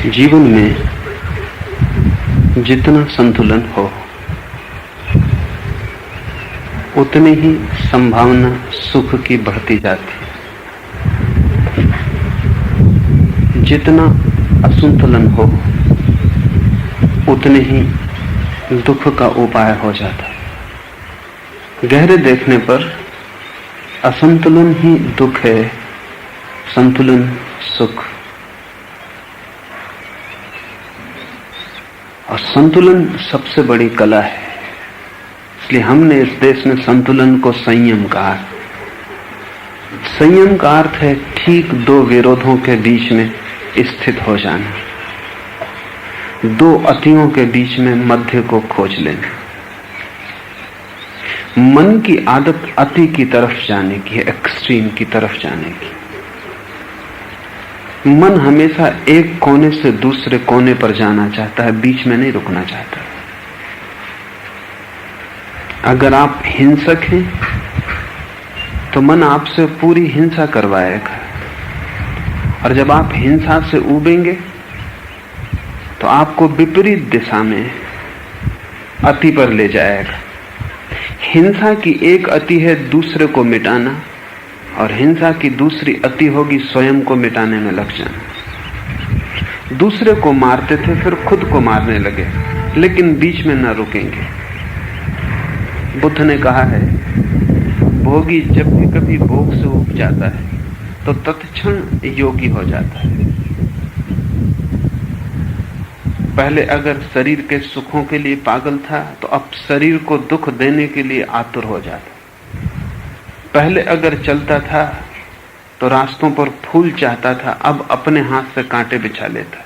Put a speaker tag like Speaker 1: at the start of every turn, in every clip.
Speaker 1: जीवन में जितना संतुलन हो उतनी ही संभावना सुख की बढ़ती जाती है। जितना असंतुलन हो उतने ही दुख का उपाय हो जाता है। गहरे देखने पर असंतुलन ही दुख है, संतुलन सुख। और संतुलन सबसे बड़ी कला है। इसलिए हमने इस देश में संतुलन को संयम कहा। संयम का अर्थ है ठीक दो विरोधों के बीच में स्थित हो जाना, दो अतियों के बीच में मध्य को खोज लेना। मन की आदत अति की तरफ जाने की है, एक्सट्रीम की तरफ जाने की। मन हमेशा एक कोने से दूसरे कोने पर जाना चाहता है, बीच में नहीं रुकना चाहता। अगर आप हिंसक हैं तो मन आपसे पूरी हिंसा करवाएगा, और जब आप हिंसा से उबेंगे तो आपको विपरीत दिशा में अति पर ले जाएगा। हिंसा की एक अति है दूसरे को मिटाना, और हिंसा की दूसरी अति होगी स्वयं को मिटाने में लग जाना। दूसरे को मारते थे फिर खुद को मारने लगे, लेकिन बीच में न रुकेंगे। बुद्ध ने कहा है, भोगी जब भी कभी भोग से उब जाता है तो तत्क्षण योगी हो जाता है। पहले अगर शरीर के सुखों के लिए पागल था तो अब शरीर को दुख देने के लिए आतुर हो जाता। पहले अगर चलता था तो रास्तों पर फूल चाहता था, अब अपने हाथ से कांटे बिछा लेता है।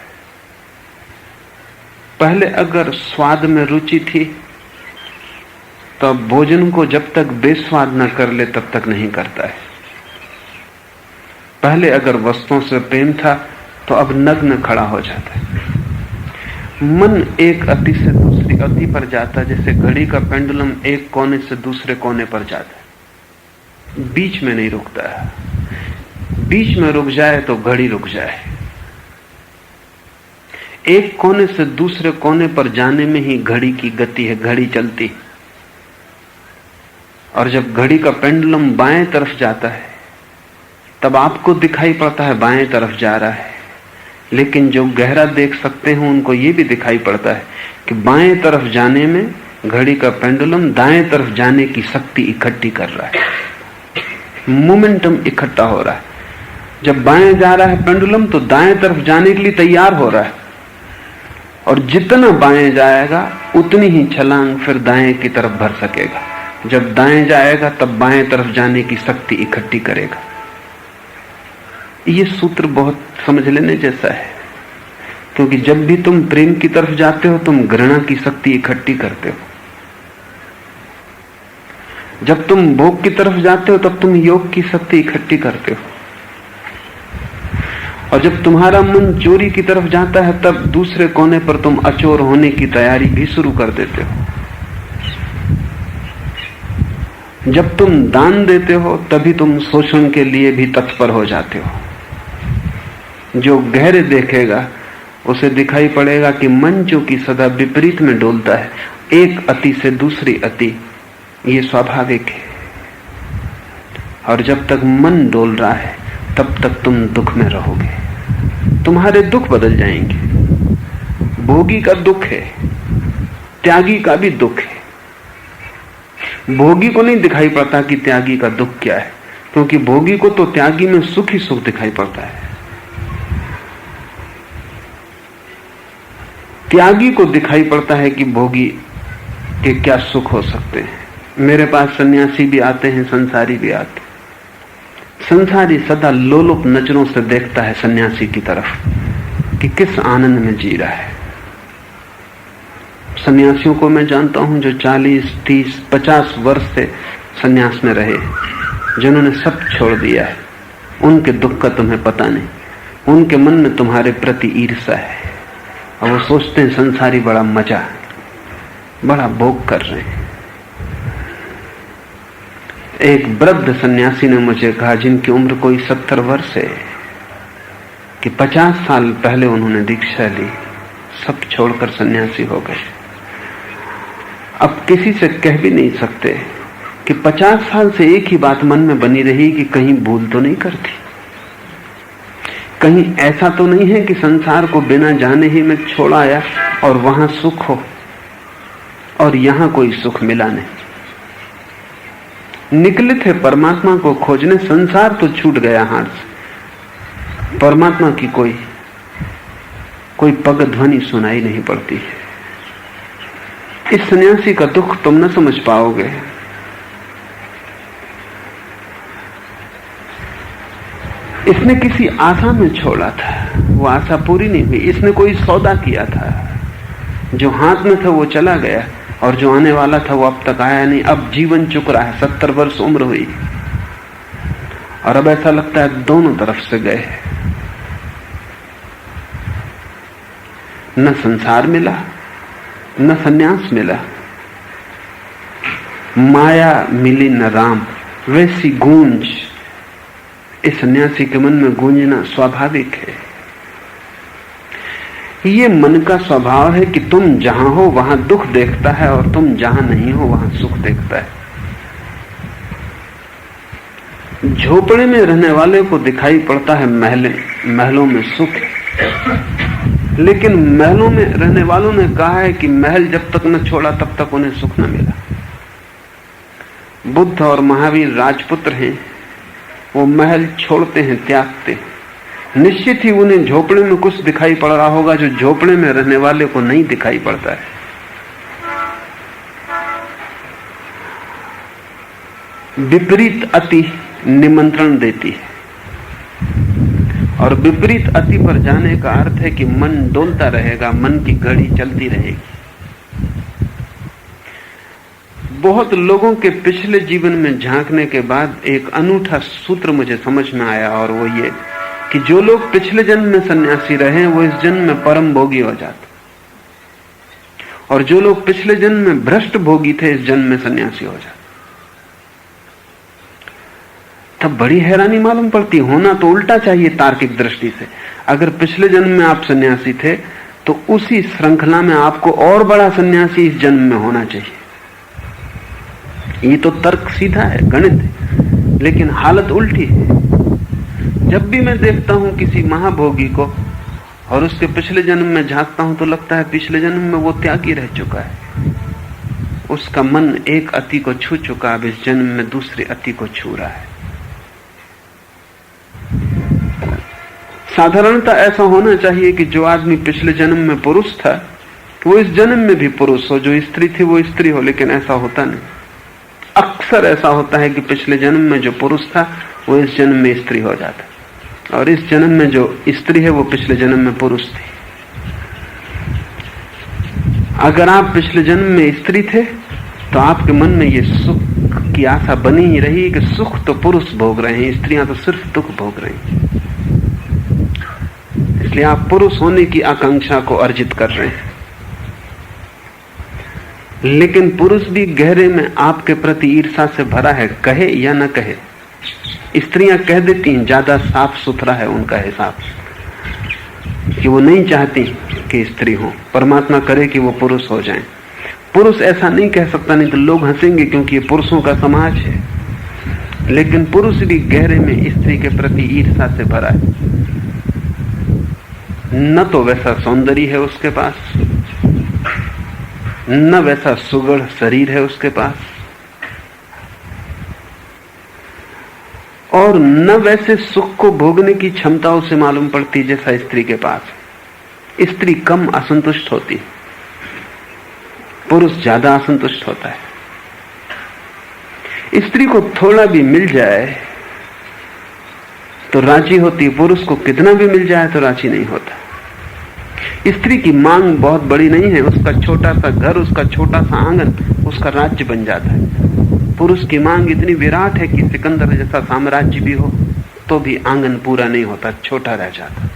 Speaker 1: पहले अगर स्वाद में रुचि थी तो अब भोजन को जब तक बेस्वाद न कर ले तब तक नहीं करता है। पहले अगर वस्तुओं से प्रेम था तो अब नग्न खड़ा हो जाता है। मन एक अति से दूसरी अति पर जाता है, जैसे घड़ी का पेंडुलम एक कोने से दूसरे कोने पर जाता है, बीच में नहीं रुकता है। बीच में रुक जाए तो घड़ी रुक जाए। एक कोने से दूसरे कोने पर जाने में ही घड़ी की गति है, घड़ी चलती। और जब घड़ी का पेंडुलम बाएं तरफ जाता है तब आपको दिखाई पड़ता है बाएं तरफ जा रहा है, लेकिन जो गहरा देख सकते हैं उनको ये भी दिखाई पड़ता है कि बाएं तरफ जाने में घड़ी का पेंडुलम दाएं तरफ जाने की शक्ति इकट्ठी कर रहा है, मोमेंटम इकट्ठा हो रहा है। जब बाएं जा रहा है पेंडुलम तो दाएं तरफ जाने के लिए तैयार हो रहा है, और जितना बाएं जाएगा उतनी ही छलांग फिर दाएं की तरफ भर सकेगा। जब दाएं जाएगा तब बाएं तरफ जाने की शक्ति इकट्ठी करेगा। ये सूत्र बहुत समझ लेने जैसा है, क्योंकि जब भी तुम प्रेम की तरफ जाते हो तुम घृणा की शक्ति इकट्ठी करते हो। जब तुम भोग की तरफ जाते हो तब तुम योग की शक्ति इकट्ठी करते हो, और जब तुम्हारा मन चोरी की तरफ जाता है तब दूसरे कोने पर तुम अचोर होने की तैयारी भी शुरू कर देते हो। जब तुम दान देते हो तभी तुम शोषण के लिए भी तत्पर हो जाते हो। जो गहरे देखेगा उसे दिखाई पड़ेगा कि मन जो कि सदा विपरीत में डोलता है, एक अति से दूसरी अति, ये स्वाभाविक है। और जब तक मन डोल रहा है तब तक तुम दुख में रहोगे, तुम्हारे दुख बदल जाएंगे। भोगी का दुख है, त्यागी का भी दुख है। भोगी को नहीं दिखाई पड़ता कि त्यागी का दुख क्या है, क्योंकि भोगी को तो त्यागी में सुख ही सुख दिखाई पड़ता है। त्यागी को दिखाई पड़ता है कि भोगी के क्या सुख हो सकते हैं। मेरे पास सन्यासी भी आते हैं, संसारी भी आते हैं। संसारी सदा लोलुप नजरों से देखता है सन्यासी की तरफ कि किस आनंद में जी रहा है। सन्यासियों को मैं जानता हूं जो 40, 30, 50 वर्ष से सन्यास में रहे, जिन्होंने सब छोड़ दिया है। उनके दुख का तुम्हें पता नहीं। उनके मन में तुम्हारे प्रति ईर्ष्या है, और वो सोचते हैं संसारी बड़ा मजा, बड़ा भोग कर रहे हैं। एक वृद्ध सन्यासी ने मुझे कहा, जिनकी उम्र कोई 70 वर्ष है, कि 50 साल पहले उन्होंने दीक्षा ली, सब छोड़कर सन्यासी हो गए। अब किसी से कह भी नहीं सकते कि 50 साल से एक ही बात मन में बनी रही कि कहीं भूल तो नहीं करती, कहीं ऐसा तो नहीं है कि संसार को बिना जाने ही मैं छोड़ आया और वहां सुख हो और यहां कोई सुख मिला नहीं। निकले थे परमात्मा को खोजने, संसार तो छूट गया हाथ से, परमात्मा की कोई पग ध्वनि सुनाई नहीं पड़ती। इस सन्यासी का दुख तुम न समझ पाओगे। इसने किसी आशा में छोड़ा था, वो आशा पूरी नहीं हुई। इसने कोई सौदा किया था, जो हाथ में था वो चला गया और जो आने वाला था वो अब तक आया नहीं। अब जीवन चुक रहा है, 70 वर्ष उम्र हुई और अब ऐसा लगता है दोनों तरफ से गए। न संसार मिला न सन्यास मिला, माया मिली न राम। वैसी गूंज इस सन्यासी के मन में गूंजना स्वाभाविक है। ये मन का स्वभाव है कि तुम जहां हो वहां दुख देखता है और तुम जहां नहीं हो वहां सुख देखता है। झोपड़े में रहने वाले को दिखाई पड़ता है महलों में सुख, लेकिन महलों में रहने वालों ने कहा है कि महल जब तक न छोड़ा तब तक उन्हें सुख न मिला। बुद्ध और महावीर राजपुत्र हैं, वो महल छोड़ते हैं, त्यागते हैं। निश्चित ही उन्हें झोपड़े में कुछ दिखाई पड़ रहा होगा जो झोपड़े में रहने वाले को नहीं दिखाई पड़ता है। विपरीत अति निमंत्रण देती है और विपरीत अति पर जाने का अर्थ है कि मन डोलता रहेगा, मन की घड़ी चलती रहेगी। बहुत लोगों के पिछले जीवन में झांकने के बाद एक अनूठा सूत्र मुझे समझ में आया, और वो ये कि जो लोग पिछले जन्म में सन्यासी रहे वो इस जन्म में परम भोगी हो जाते, और जो लोग पिछले जन्म में भ्रष्ट भोगी थे इस जन्म में सन्यासी हो जाते। तब बड़ी हैरानी मालूम पड़ती। होना तो उल्टा चाहिए तार्किक दृष्टि से। अगर पिछले जन्म में आप सन्यासी थे तो उसी श्रृंखला में आपको और बड़ा सन्यासी इस जन्म में होना चाहिए। ये तो तर्क सीधा है, गणित है, लेकिन हालत उल्टी है। जब भी मैं देखता हूं किसी महाभोगी को और उसके पिछले जन्म में झांकता हूं तो लगता है पिछले जन्म में वो त्यागी रह चुका है, उसका मन एक अति को छू चुका, अब इस जन्म में दूसरी अति को छू रहा है। साधारणतः ऐसा होना चाहिए कि जो आदमी पिछले जन्म में पुरुष था वो इस जन्म में भी पुरुष हो, जो स्त्री थी वो स्त्री हो, लेकिन ऐसा होता नहीं। अक्सर ऐसा होता है कि पिछले जन्म में जो पुरुष था वो इस जन्म में स्त्री हो जाता, और इस जन्म में जो स्त्री है वो पिछले जन्म में पुरुष थी। अगर आप पिछले जन्म में स्त्री थे तो आपके मन में ये सुख की आशा बनी ही रही कि सुख तो पुरुष भोग रहे हैं, स्त्रियां तो सिर्फ दुख भोग रही हैं, इसलिए आप पुरुष होने की आकांक्षा को अर्जित कर रहे हैं। लेकिन पुरुष भी गहरे में आपके प्रति ईर्ष्या से भरा है, कहे या न कहे। स्त्रियां कह देती हैं, ज्यादा साफ सुथरा है उनका हिसाब, कि वो नहीं चाहती कि स्त्री हो, परमात्मा करे कि वो पुरुष हो जाएं। पुरुष ऐसा नहीं कह सकता, नहीं तो लोग हंसेंगे क्योंकि ये पुरुषों का समाज है। लेकिन पुरुष भी गहरे में स्त्री के प्रति ईर्ष्या से भरा है। न तो वैसा सौंदर्य है उसके पास, न वैसा सुगढ़ शरीर है उसके पास, और न वैसे सुख को भोगने की क्षमता उसे मालूम पड़ती जैसा स्त्री के पास। स्त्री कम असंतुष्ट होती, पुरुष ज्यादा असंतुष्ट होता है। स्त्री को थोड़ा भी मिल जाए तो राजी होती, पुरुष को कितना भी मिल जाए तो राजी नहीं होता। स्त्री की मांग बहुत बड़ी नहीं है, उसका छोटा सा घर, उसका छोटा सा आंगन उसका राज्य बन जाता है। पुरुष की मांग इतनी विराट है कि सिकंदर जैसा साम्राज्य भी हो तो भी आंगन पूरा नहीं होता, छोटा रह जाता।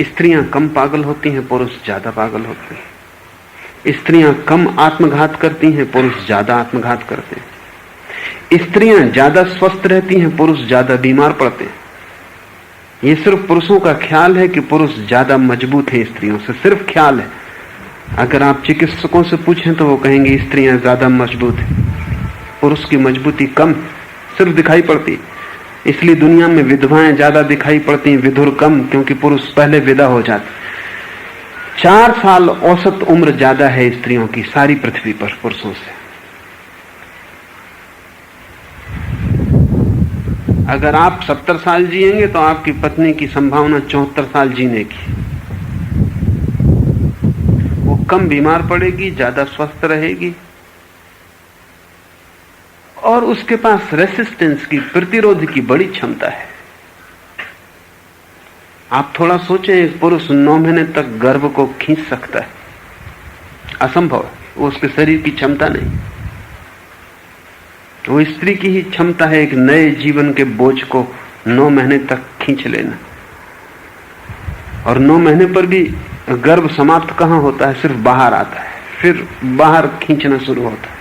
Speaker 1: स्त्रियां कम पागल होती हैं, पुरुष ज्यादा पागल होते हैं। स्त्रियां कम आत्मघात करती हैं, पुरुष ज्यादा आत्मघात करते हैं। स्त्रियां ज्यादा स्वस्थ रहती हैं, पुरुष ज्यादा बीमार पड़ते हैं। ये सिर्फ पुरुषों का ख्याल है कि पुरुष ज्यादा मजबूत है स्त्रियों से, सिर्फ ख्याल है। अगर आप चिकित्सकों से पूछें तो वो कहेंगे स्त्रियां ज्यादा मजबूत हैं, पुरुष की मजबूती कम, सिर्फ दिखाई पड़ती। इसलिए दुनिया में विधवाएं ज्यादा दिखाई पड़ती हैं, विधुर कम, क्योंकि पुरुष पहले विदा हो जाते। 4 साल औसत उम्र ज्यादा है स्त्रियों की सारी पृथ्वी पर पुरुषों से। अगर आप 70 साल जिएंगे तो आपकी पत्नी की संभावना 74 साल जीने की। वो कम बीमार पड़ेगी, ज्यादा स्वस्थ रहेगी, और उसके पास रेसिस्टेंस की, प्रतिरोध की बड़ी क्षमता है। आप थोड़ा सोचें, एक पुरुष 9 महीने तक गर्भ को खींच सकता है, असंभव है, वो उसके शरीर की क्षमता नहीं। वो स्त्री की ही क्षमता है एक नए जीवन के बोझ को 9 महीने तक खींच लेना। और 9 महीने पर भी गर्भ समाप्त कहां होता है, सिर्फ बाहर आता है, फिर बाहर खींचना शुरू होता है।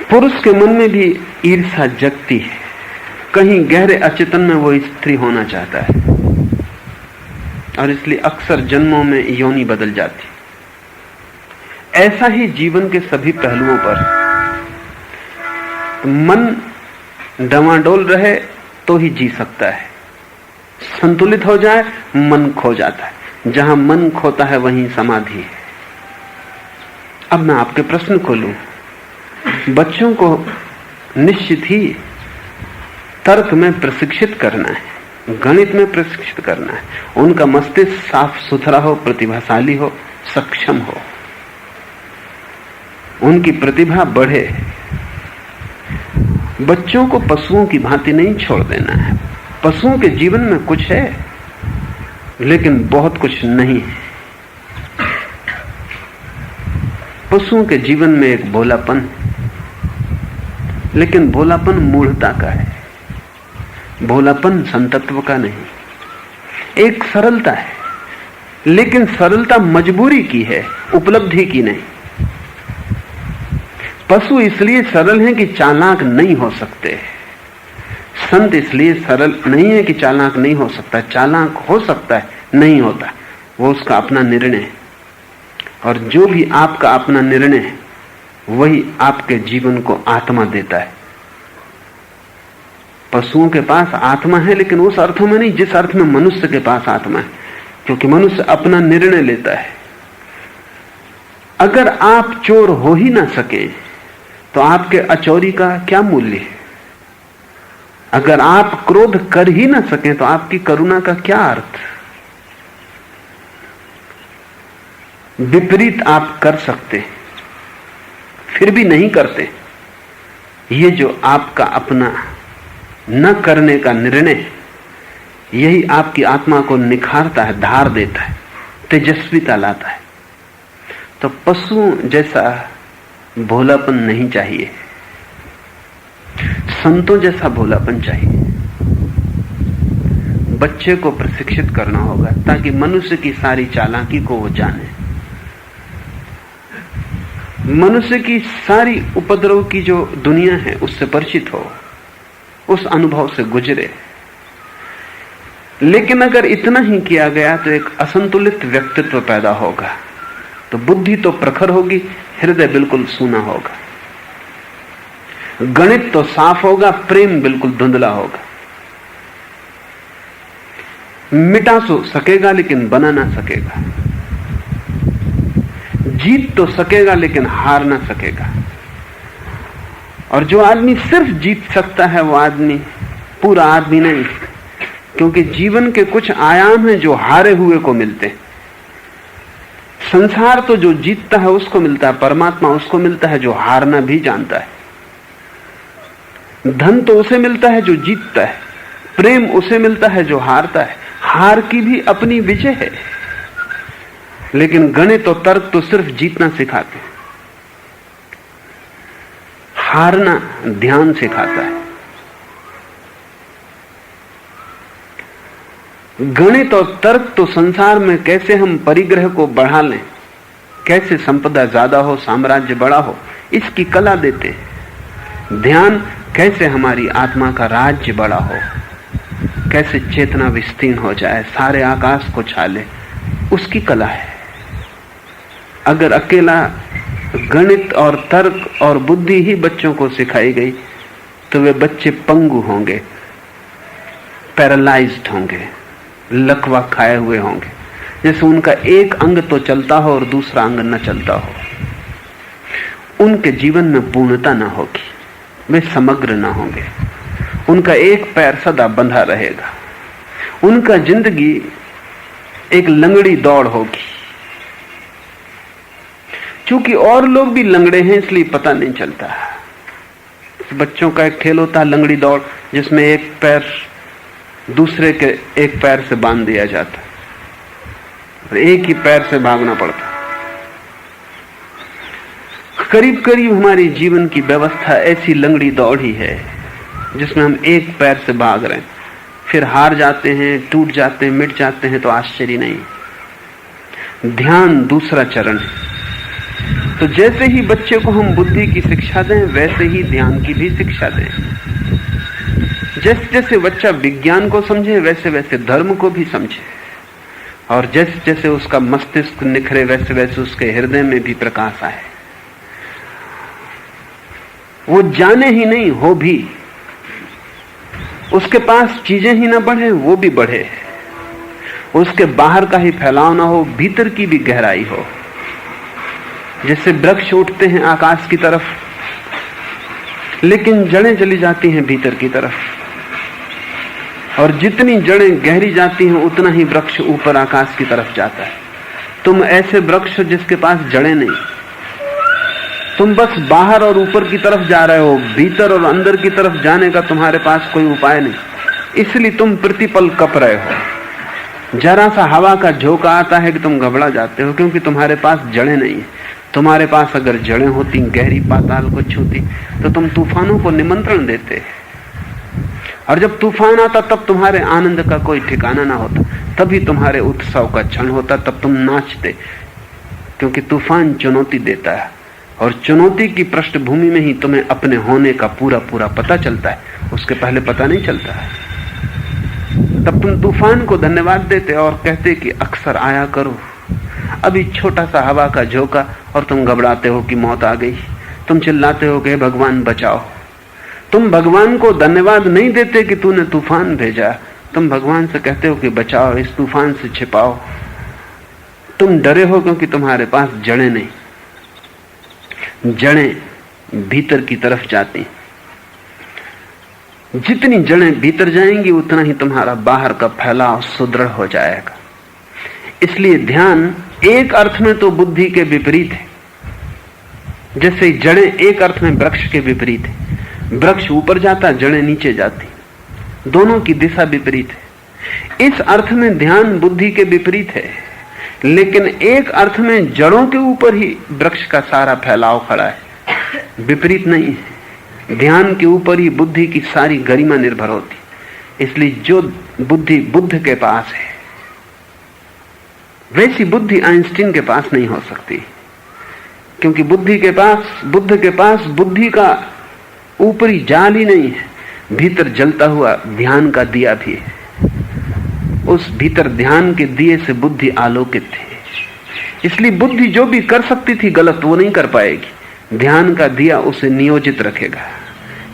Speaker 1: पुरुष के मन में भी ईर्ष्या जगती है, कहीं गहरे अचेतन में वो स्त्री होना चाहता है, और इसलिए अक्सर जन्मों में योनि बदल जाती। ऐसा ही जीवन के सभी पहलुओं पर मन डवाडोल रहे तो ही जी सकता है। संतुलित हो जाए मन खो जाता है, जहां मन खोता है वहीं समाधि है। अब मैं आपके प्रश्न को लूं, बच्चों को निश्चित ही तर्क में प्रशिक्षित करना है, गणित में प्रशिक्षित करना है, उनका मस्तिष्क साफ सुथरा हो, प्रतिभाशाली हो, सक्षम हो, उनकी प्रतिभा बढ़े। बच्चों को पशुओं की भांति नहीं छोड़ देना है। पशुओं के जीवन में कुछ है लेकिन बहुत कुछ नहीं है। पशुओं के जीवन में एक भोलापन, लेकिन भोलापन मूढ़ता का है, भोलापन संतत्व का नहीं। एक सरलता है, लेकिन सरलता मजबूरी की है, उपलब्धि की नहीं। पशु इसलिए सरल हैं कि चालाक नहीं हो सकते। संत इसलिए सरल नहीं है कि चालाक नहीं हो सकता, चालाक हो सकता है, नहीं होता, वो उसका अपना निर्णय है। और जो भी आपका अपना निर्णय है वही आपके जीवन को आत्मा देता है। पशुओं के पास आत्मा है, लेकिन उस अर्थ में नहीं जिस अर्थ में मनुष्य के पास आत्मा है, क्योंकि मनुष्य अपना निर्णय लेता है। अगर आप चोर हो ही ना सके तो आपके अचोरी का क्या मूल्य है? अगर आप क्रोध कर ही ना सके तो आपकी करुणा का क्या अर्थ? विपरीत आप कर सकते फिर भी नहीं करते। ये जो आपका अपना न करने का निर्णय, यही आपकी आत्मा को निखारता है, धार देता है, तेजस्विता लाता है। तो पशुओं जैसा भोलापन नहीं चाहिए, संतों जैसा भोलापन चाहिए। बच्चे को प्रशिक्षित करना होगा ताकि मनुष्य की सारी चालाकी को वो जाने, मनुष्य की सारी उपद्रव की जो दुनिया है उससे परिचित हो, उस अनुभव से गुजरे। लेकिन अगर इतना ही किया गया तो एक असंतुलित व्यक्तित्व पैदा होगा। तो बुद्धि तो प्रखर होगी, हृदय बिल्कुल सूना होगा। गणित तो साफ होगा, प्रेम बिल्कुल धुंधला होगा। मिटा तो सकेगा लेकिन बना ना सकेगा, जीत तो सकेगा लेकिन हार ना सकेगा। और जो आदमी सिर्फ जीत सकता है वो आदमी पूरा आदमी नहीं, क्योंकि जीवन के कुछ आयाम हैं जो हारे हुए को मिलते हैं। संसार तो जो जीतता है उसको मिलता है, परमात्मा उसको मिलता है जो हारना भी जानता है। धन तो उसे मिलता है जो जीतता है, प्रेम उसे मिलता है जो हारता है। हार की भी अपनी विजय है, लेकिन गणित और तर्क तो सिर्फ जीतना सिखाते हैं, हारना ध्यान सिखाता है। गणित और तर्क तो संसार में कैसे हम परिग्रह को बढ़ा लें, कैसे संपदा ज्यादा हो, साम्राज्य बड़ा हो, इसकी कला देते हैं। ध्यान कैसे हमारी आत्मा का राज्य बड़ा हो, कैसे चेतना विस्तीर्ण हो जाए, सारे आकाश को छाले, उसकी कला है। अगर अकेला गणित और तर्क और बुद्धि ही बच्चों को सिखाई गई तो वे बच्चे पंगु होंगे, पैरालाइज्ड होंगे, लकवा खाए हुए होंगे, जैसे उनका एक अंग तो चलता हो और दूसरा अंग न चलता हो। उनके जीवन में पूर्णता ना होगी, वे समग्र ना होंगे, उनका एक पैर सदा बंधा रहेगा, उनका जिंदगी एक लंगड़ी दौड़ होगी। क्योंकि और लोग भी लंगड़े हैं इसलिए पता नहीं चलता। बच्चों का एक खेल होता है लंगड़ी दौड़, जिसमें एक पैर दूसरे के एक पैर से बांध दिया जाता है, एक ही पैर से भागना पड़ता। करीब करीब हमारी जीवन की व्यवस्था ऐसी लंगड़ी दौड़ ही है जिसमें हम एक पैर से भाग रहे हैं, फिर हार जाते हैं, टूट जाते हैं, मिट जाते हैं तो आश्चर्य नहीं। ध्यान दूसरा चरण है। तो जैसे ही बच्चे को हम बुद्धि की शिक्षा दें वैसे ही ध्यान की भी शिक्षा दें। जैसे जैसे बच्चा विज्ञान को समझे वैसे वैसे धर्म को भी समझे, और जैसे जैसे उसका मस्तिष्क निखरे वैसे वैसे उसके हृदय में भी प्रकाश आए। वो जाने ही नहीं हो भी, उसके पास चीजें ही ना बढ़े वो भी बढ़े, उसके बाहर का ही फैलाव ना हो, भीतर की भी गहराई हो। जैसे वृक्ष उठते हैं आकाश की तरफ लेकिन जड़ें चली जाती हैं भीतर की तरफ, और जितनी जड़ें गहरी जाती हैं उतना ही वृक्ष ऊपर आकाश की तरफ जाता है। तुम ऐसे वृक्ष जिसके पास जड़ें नहीं, तुम बस बाहर और ऊपर की तरफ जा रहे हो, भीतर और अंदर की तरफ जाने का तुम्हारे पास कोई उपाय नहीं, इसलिए तुम प्रतिपल कप रहे हो। जरा सा हवा का झोंका आता है कि तुम घबरा जाते हो, क्योंकि तुम्हारे पास जड़ें नहीं है। तुम्हारे पास अगर जड़ें होती, गहरी पाताल को छूती, तो तुम तूफानों को निमंत्रण देते, और जब तूफान आता तब तुम्हारे आनंद का कोई ठिकाना ना होता, तभी तुम्हारे उत्सव का क्षण होता, तब तुम नाचते, क्योंकि तूफान चुनौती देता है, और चुनौती की पृष्ठभूमि में ही तुम्हें अपने होने का पूरा पूरा पता चलता है, उसके पहले पता नहीं चलता है। तब तुम तूफान को धन्यवाद देते और कहते कि अक्सर आया करो। अभी छोटा सा हवा का झोंका और तुम घबराते हो कि मौत आ गई, तुम चिल्लाते हो कि भगवान बचाओ। तुम भगवान को धन्यवाद नहीं देते कि तूने तूफान भेजा, तुम भगवान से कहते हो कि बचाओ, इस तूफान से छिपाओ। तुम डरे हो क्योंकि तुम्हारे पास जड़ें नहीं, जड़ें भीतर की तरफ जाती। जितनी जड़ें भीतर जाएंगी उतना ही तुम्हारा बाहर का फैलाव सुदृढ़ हो जाएगा। इसलिए ध्यान एक अर्थ में तो बुद्धि के विपरीत है, जैसे जड़ें एक अर्थ में वृक्ष के विपरीत है। वृक्ष ऊपर जाता, जड़ें नीचे जाती, दोनों की दिशा विपरीत है। इस अर्थ में ध्यान बुद्धि के विपरीत है, लेकिन एक अर्थ में जड़ों के ऊपर ही वृक्ष का सारा फैलाव खड़ा है, विपरीत नहीं है। ध्यान के ऊपर ही बुद्धि की सारी गरिमा निर्भर होती। इसलिए जो बुद्धि बुद्ध के पास है वैसी बुद्धि आइंस्टीन के पास नहीं हो सकती, क्योंकि बुद्ध के पास बुद्धि का ऊपरी जाल ही नहीं है, भीतर जलता हुआ ध्यान का दिया भी है। उस भीतर ध्यान के दिए से बुद्धि आलोकित है। इसलिए बुद्धि जो भी कर सकती थी गलत वो नहीं कर पाएगी। ध्यान का दिया उसे नियोजित रखेगा,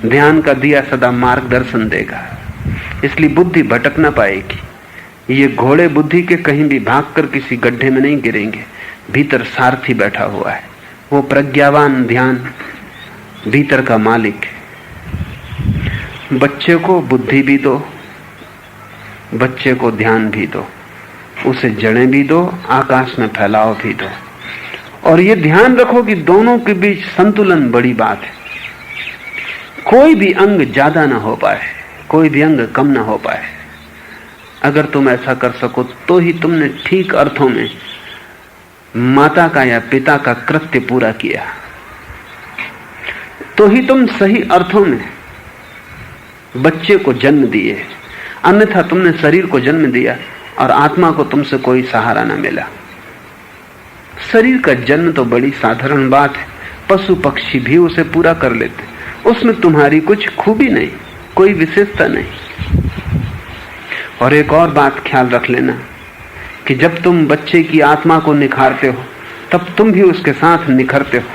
Speaker 1: ध्यान का दिया सदा मार्गदर्शन देगा, इसलिए बुद्धि भटक ना पाएगी। ये घोड़े बुद्धि के कहीं भी भागकर किसी गड्ढे में नहीं गिरेंगे, भीतर सारथी बैठा हुआ है, वो प्रज्ञावान ध्यान भीतर का मालिक है। बच्चे को बुद्धि भी दो, बच्चे को ध्यान भी दो, उसे जड़ें भी दो, आकाश में फैलाव भी दो, और ये ध्यान रखो कि दोनों के बीच संतुलन बड़ी बात है। कोई भी अंग ज्यादा ना हो पाए, कोई भी अंग कम ना हो पाए। अगर तुम ऐसा कर सको तो ही तुमने ठीक अर्थों में माता का या पिता का कृत्य पूरा किया, तो ही तुम सही अर्थों में बच्चे को जन्म दिए। अन्यथा तुमने शरीर को जन्म दिया और आत्मा को तुमसे कोई सहारा न मिला। शरीर का जन्म तो बड़ी साधारण बात है, पशु पक्षी भी उसे पूरा कर लेते, उसमें तुम्हारी कुछ खूबी नहीं, कोई विशेषता नहीं। और एक और बात ख्याल रख लेना कि जब तुम बच्चे की आत्मा को निखारते हो तब तुम भी उसके साथ निखरते हो,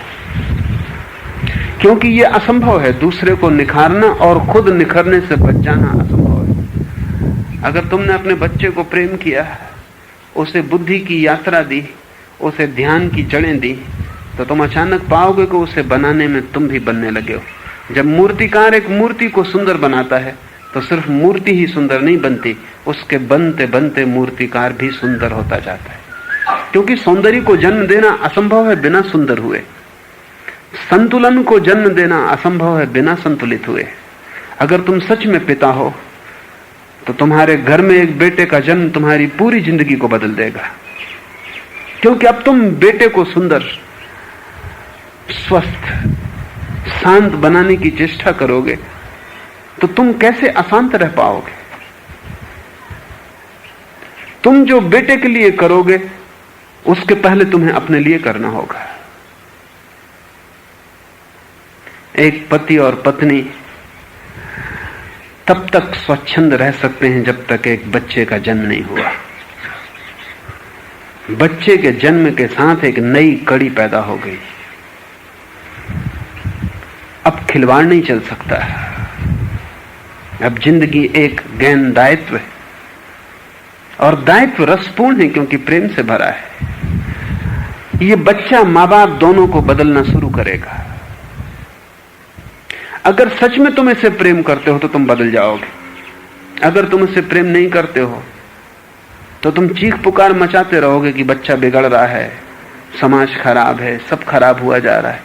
Speaker 1: क्योंकि यह असंभव है दूसरे को निखारना और खुद निखरने से बच जाना असंभव है। अगर तुमने अपने बच्चे को प्रेम किया, उसे बुद्धि की यात्रा दी, उसे ध्यान की जड़ें दी, तो तुम अचानक पाओगे कि उसे बनाने में तुम भी बनने लगे हो। जब मूर्तिकार एक मूर्ति को सुंदर बनाता है तो सिर्फ मूर्ति ही सुंदर नहीं बनती, उसके बनते बनते मूर्तिकार भी सुंदर होता जाता है। क्योंकि सौंदर्य को जन्म देना असंभव है बिना सुंदर हुए, संतुलन को जन्म देना असंभव है बिना संतुलित हुए। अगर तुम सच में पिता हो तो तुम्हारे घर में एक बेटे का जन्म तुम्हारी पूरी जिंदगी को बदल देगा, क्योंकि अब तुम बेटे को सुंदर, स्वस्थ, शांत बनाने की चेष्टा करोगे तो तुम कैसे अशांत रह पाओगे? तुम जो बेटे के लिए करोगे उसके पहले तुम्हें अपने लिए करना होगा। एक पति और पत्नी तब तक स्वच्छंद रह सकते हैं जब तक एक बच्चे का जन्म नहीं हुआ। बच्चे के जन्म के साथ एक नई कड़ी पैदा हो गई। अब खिलवाड़ नहीं चल सकता, अब जिंदगी एक गहन दायित्व है, और दायित्व रसपूर्ण है क्योंकि प्रेम से भरा है। ये बच्चा माँ बाप दोनों को बदलना शुरू करेगा। अगर सच में तुम इसे प्रेम करते हो तो तुम बदल जाओगे। अगर तुम इसे प्रेम नहीं करते हो तो तुम चीख पुकार मचाते रहोगे कि बच्चा बिगड़ रहा है, समाज खराब है, सब खराब हुआ जा रहा है।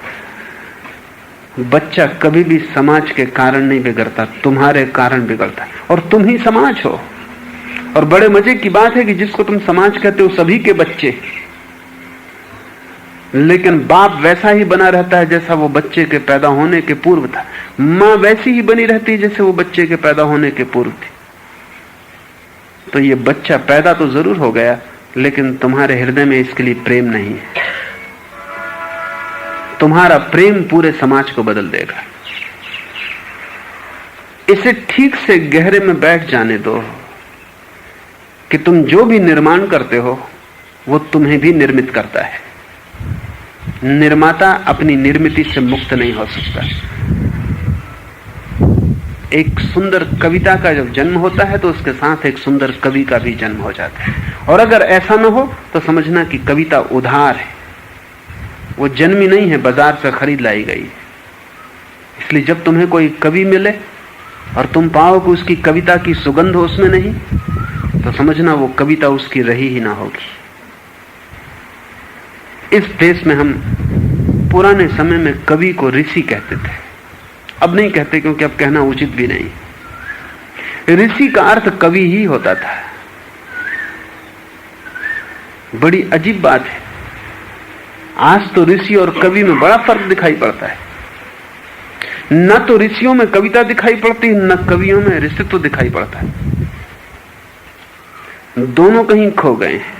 Speaker 1: बच्चा कभी भी समाज के कारण नहीं बिगड़ता, तुम्हारे कारण बिगड़ता है, और तुम ही समाज हो। और बड़े मजे की बात है कि जिसको तुम समाज कहते हो सभी के बच्चे, लेकिन बाप वैसा ही बना रहता है जैसा वो बच्चे के पैदा होने के पूर्व था। मां वैसी ही बनी रहती है जैसे वो बच्चे के पैदा होने के पूर्व थी। तो ये बच्चा पैदा तो जरूर हो गया, लेकिन तुम्हारे हृदय में इसके लिए प्रेम नहीं है। तुम्हारा प्रेम पूरे समाज को बदल देगा। इसे ठीक से गहरे में बैठ जाने दो कि तुम जो भी निर्माण करते हो वो तुम्हें भी निर्मित करता है। निर्माता अपनी निर्मिति से मुक्त नहीं हो सकता। एक सुंदर कविता का जब जन्म होता है तो उसके साथ एक सुंदर कवि का भी जन्म हो जाता है, और अगर ऐसा न हो तो समझना कि कविता उधार है, वो जन्मी नहीं है, बाजार से खरीद लाई गई है। इसलिए जब तुम्हें कोई कवि मिले और तुम पाओ कि उसकी कविता की सुगंध उसमें नहीं, तो समझना वो कविता उसकी रही ही ना होगी। इस देश में हम पुराने समय में कवि को ऋषि कहते थे, अब नहीं कहते क्योंकि अब कहना उचित भी नहीं। ऋषि का अर्थ कवि ही होता था। बड़ी अजीब बात है, आज तो ऋषि और कवि में बड़ा फर्क दिखाई पड़ता है। न तो ऋषियों में कविता दिखाई पड़ती है, न कवियों में ऋषित्व दिखाई पड़ता है। दोनों कहीं खो गए हैं।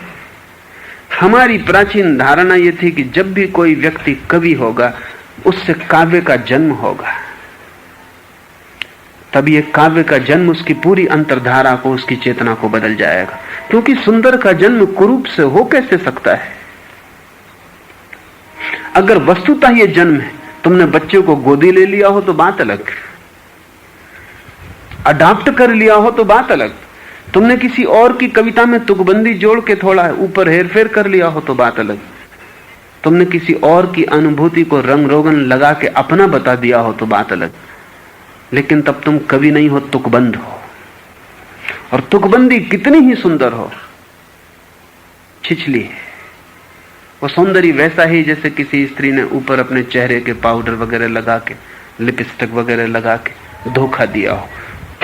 Speaker 1: हमारी प्राचीन धारणा यह थी कि जब भी कोई व्यक्ति कवि होगा उससे काव्य का जन्म होगा, तब यह काव्य का जन्म उसकी पूरी अंतर्धारा को, उसकी चेतना को बदल जाएगा। क्योंकि सुंदर का जन्म कुरूप से हो कैसे सकता है? अगर वस्तुतः यह जन्म है, तुमने बच्चे को गोदी ले लिया हो तो बात अलग, अडॉप्ट कर लिया हो तो बात अलग, तुमने किसी और की कविता में तुकबंदी जोड़ के थोड़ा ऊपर हेरफेर कर लिया हो तो बात अलग, तुमने किसी और की अनुभूति को रंग रोगन लगा के अपना बता दिया हो तो बात अलग। लेकिन तब तुम कवि नहीं हो, तुकबंद हो। और तुकबंदी कितनी ही सुंदर हो, छिछली है। वो सौंदर्य वैसा ही जैसे किसी स्त्री ने ऊपर अपने चेहरे के पाउडर वगैरह लगा के, लिपस्टिक वगैरह लगा के धोखा दिया हो,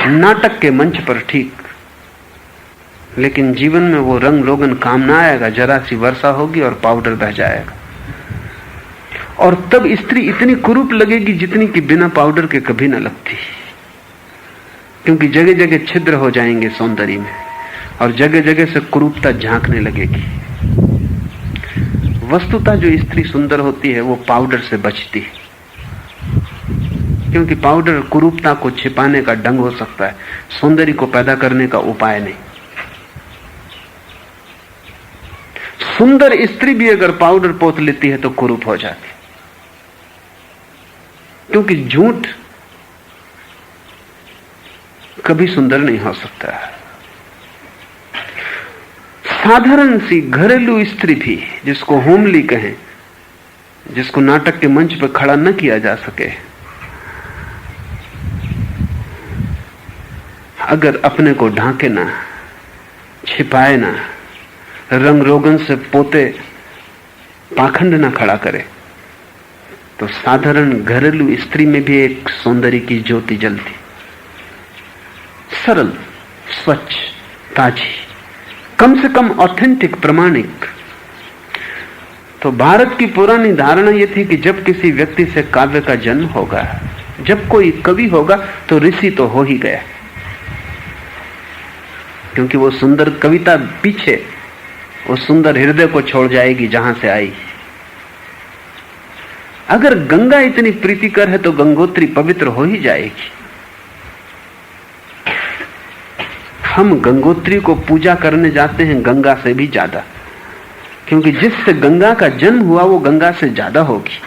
Speaker 1: नाटक के मंच पर ठीक, लेकिन जीवन में वो रंग रोगन काम ना आएगा। जरा सी वर्षा होगी और पाउडर बह जाएगा, और तब स्त्री इतनी कुरूप लगेगी जितनी कि बिना पाउडर के कभी ना लगती, क्योंकि जगह जगह छिद्र हो जाएंगे सौंदर्य में, और जगह जगह से कुरूपता झांकने लगेगी। वस्तुतः जो स्त्री सुंदर होती है वो पाउडर से बचती है, क्योंकि पाउडर कुरूपता को छिपाने का ढंग हो सकता है, सौंदर्य को पैदा करने का उपाय नहीं। सुंदर स्त्री भी अगर पाउडर पोत लेती है तो कुरूप हो जाती, क्योंकि झूठ कभी सुंदर नहीं हो सकता। साधारण सी घरेलू स्त्री भी, जिसको होमली कहें, जिसको नाटक के मंच पर खड़ा न किया जा सके, अगर अपने को ढांके ना, छिपाए ना, रंग रोगन से पोते पाखंड ना खड़ा करे, तो साधारण घरेलू स्त्री में भी एक सौंदर्य की ज्योति जलती, सरल, स्वच्छ, ताजी, कम से कम ऑथेंटिक, प्रमाणिक। तो भारत की पुरानी धारणा यह थी कि जब किसी व्यक्ति से काव्य का जन्म होगा, जब कोई कवि होगा, तो ऋषि तो हो ही गया, क्योंकि वो सुंदर कविता पीछे उस सुंदर हृदय को छोड़ जाएगी जहां से आई। अगर गंगा इतनी प्रीतिकर है तो गंगोत्री पवित्र हो ही जाएगी। हम गंगोत्री को पूजा करने जाते हैं गंगा से भी ज्यादा, क्योंकि जिससे गंगा का जन्म हुआ वो गंगा से ज्यादा होगी।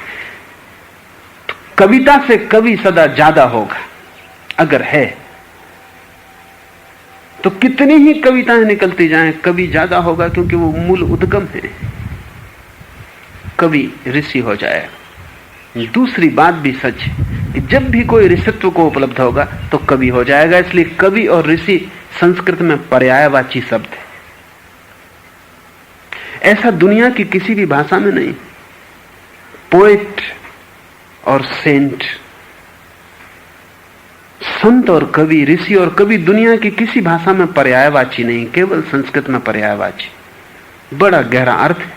Speaker 1: तो कविता से कवि सदा ज्यादा होगा, अगर है तो कितनी ही कविताएं निकलती जाएं, कवि ज्यादा होगा, क्योंकि वो मूल उद्गम है। कवि ऋषि हो जाएगा। दूसरी बात भी सच है कि जब भी कोई ऋषित्व को उपलब्ध होगा तो कवि हो जाएगा। इसलिए कवि और ऋषि संस्कृत में पर्यायवाची शब्द है। ऐसा दुनिया की किसी भी भाषा में नहीं। पोएट और सेंट, संत और कवि, ऋषि और कवि दुनिया की किसी भाषा में पर्यायवाची नहीं, केवल संस्कृत में पर्यायवाची। बड़ा गहरा अर्थ है।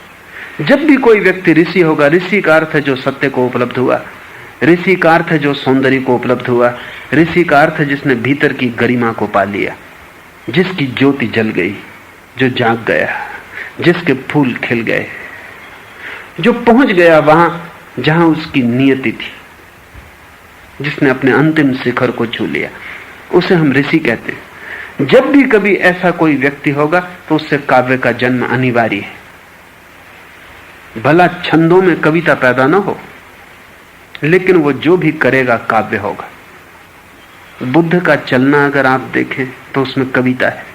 Speaker 1: जब भी कोई व्यक्ति ऋषि होगा, ऋषि का अर्थ है जो सत्य को उपलब्ध हुआ, ऋषि का अर्थ है जो सौंदर्य को उपलब्ध हुआ, ऋषि का अर्थ है जिसने भीतर की गरिमा को पा लिया, जिसकी ज्योति जल गई, जो जाग गया, जिसके फूल खिल गए, जो पहुंच गया वहां जहां उसकी नियति थी, जिसने अपने अंतिम शिखर को छू लिया, उसे हम ऋषि कहते हैं। जब भी कभी ऐसा कोई व्यक्ति होगा तो उससे काव्य का जन्म अनिवार्य है। भला छंदों में कविता पैदा ना हो, लेकिन वो जो भी करेगा काव्य होगा। बुद्ध का चलना अगर आप देखें तो उसमें कविता है।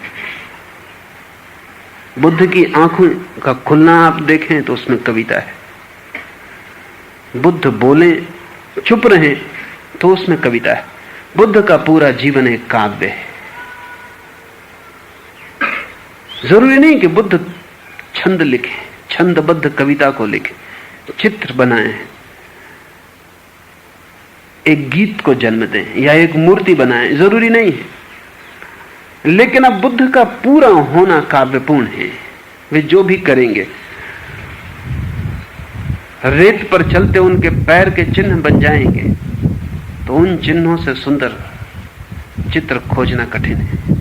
Speaker 1: बुद्ध की आंखों का खुलना आप देखें तो उसमें कविता है। बुद्ध बोले, चुप रहे तो उसमें कविता है। बुद्ध का पूरा जीवन एक काव्य है। जरूरी नहीं कि बुद्ध छंद लिखे, छंदबद्ध कविता को लिखे, चित्र बनाए, एक गीत को जन्म दें या एक मूर्ति बनाएं, जरूरी नहीं है। लेकिन अब बुद्ध का पूरा होना काव्यपूर्ण है। वे जो भी करेंगे, रेत पर चलते उनके पैर के चिन्ह बन जाएंगे, तो उन चिन्हों से सुंदर चित्र खोजना कठिन है।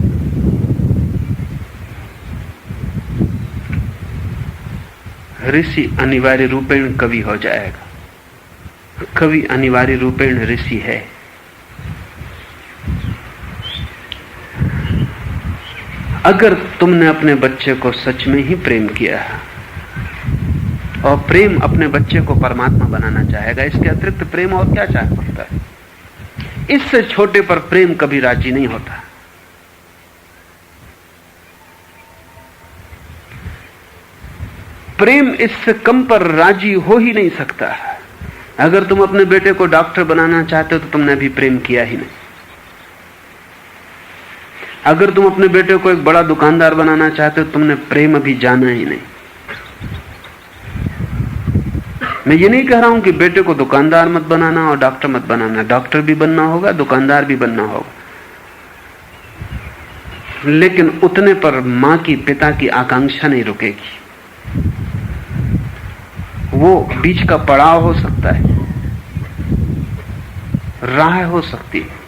Speaker 1: ऋषि अनिवार्य रूपेण कवि हो जाएगा, कवि अनिवार्य रूपेण ऋषि है। अगर तुमने अपने बच्चे को सच में ही प्रेम किया और प्रेम अपने बच्चे को परमात्मा बनाना चाहेगा, इसके अतिरिक्त प्रेम और क्या चाह सकता है? इससे छोटे पर प्रेम कभी राजी नहीं होता। प्रेम इससे कम पर राजी हो ही नहीं सकता। अगर तुम अपने बेटे को डॉक्टर बनाना चाहते हो तो तुमने अभी प्रेम किया ही नहीं। अगर तुम अपने बेटे को एक बड़ा दुकानदार बनाना चाहते हो, तुमने प्रेम अभी जाना ही नहीं। मैं ये नहीं कह रहा हूं कि बेटे को दुकानदार मत बनाना और डॉक्टर मत बनाना। डॉक्टर भी बनना होगा, दुकानदार भी बनना होगा, लेकिन उतने पर मां की, पिता की आकांक्षा नहीं रुकेगी। वो बीच का पड़ाव हो सकता है, राह हो सकती है,